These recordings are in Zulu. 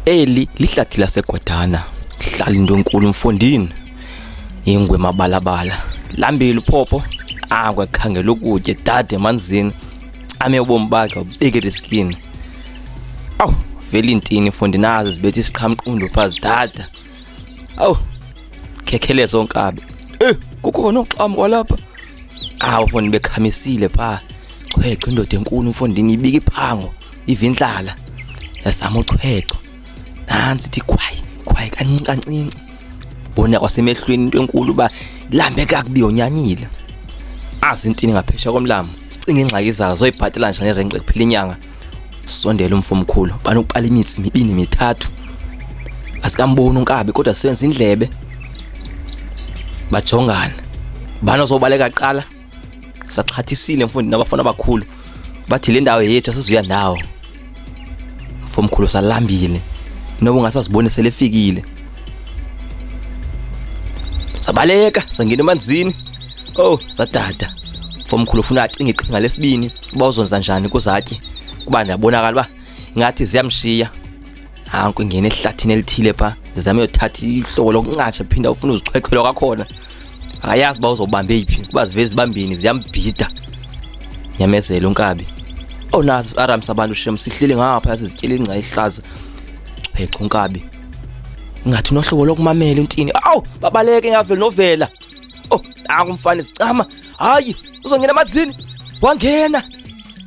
Eli lihlathi laseGwadana, hlala into enkulu mfondini. Ingwe mabalabala, lambile uphopho, kwakhangela ukutya dade emanzini. Ame ubomi bakhe ubeke riskini. Awu, vele intini mfondini nazi zibethe isiqhamqundo phansi dada. Awu, khekhele zonkabe. Kukhona oxhama kwalapha. Mfondini bekhamisile pha. Chweche indoda enkulu mfondini ibika iphango, ivindlala. Yasama uchwecho. Nansi ithi khwayi kancinci. Bona kwasemehlweni into enkulu ba lambe kakubi onyanyile. Azintini ngaphesha komlamo. Sicinga ingxaki zazo zoyiphathela kanjani erenqe kuphela inyanga. Sondela umfomkhulu, bani uqala imitsi mibini mithathu. Asikamboni unkabi kodwa sisebenza indlebe. Bajongana. Bani ozobaleka qala? Saxhathisile mfundini nabafana abakhulu. Bathi le ndawo yethu asizuya nawo. Mfomkhulu salambile. Noba ungasazibone selefikile. Sabaleka sangena emanzini. Sadada. Mfomkhulu ufuna acinga iqhinga lesibini kuba uzonza kanjani kuzatye. Kuba ndiyabonakala ba ngathi ziyamshiya. Hanku ingene ehlathini elithile pha. Zame uyothatha ihlobo lokuncatsha phinda ufuna uzichwekhwela kwakhona. Akayazi ba uzobambe iphi kuba zivele zibambini ziyambhida. Nyamezela unkabi. Nazi Aram sabantu shem sihlile ngapha sizityela ingca ihlaza. Phekho unkabi. Ngathi nohlobo lokumamela intini. Babaleke ngavela novela. Umfana sicama. Hayi, uzongena emanzini. Wangena.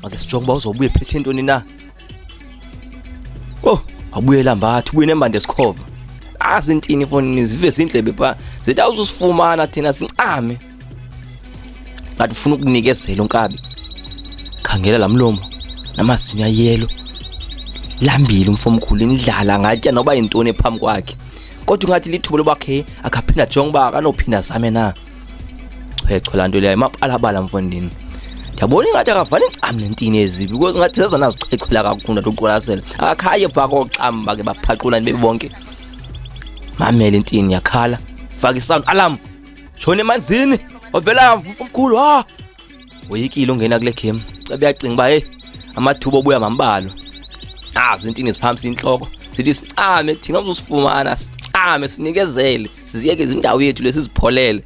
Ake sijonge ba uzobuye phethe intoni na. Abuyela mbathi ubuye nembande esikhova. Azintini fonini zive zindlebe pha. Zithi awuzusifumana thina sincame. Ngathi ufuna ukunikezela unkabi. Khangela lamlomo namazinyo ayelo. Lambile umfomkhulu indlala ngatya noba intoni ephambi kwakhe. Kodwa ngathi lithubo lobakhe akaphinda jonga ba akanophinda zame na. Chwecho lanto leyo emapalabala mfondini. Ndiyabona ingathi akavana incam nentini ezibi because ngathi sezona zichwechwela kakhulu ntokuqolasela. Akakhaye phaka oxamba ke baphaqulani bebonke. Mamela intini yakhala. Faka isound alarm. Jona emanzini. Ovela umkhulu Uyikile ungena kule game. Cabe yacinga ba amathuba obuya mambalo. Izintini ziphamisa inhloko. Sithi sicame thina uzosifumana sicame sinikezele. Siziyeke izindawo yethu lesizipholele.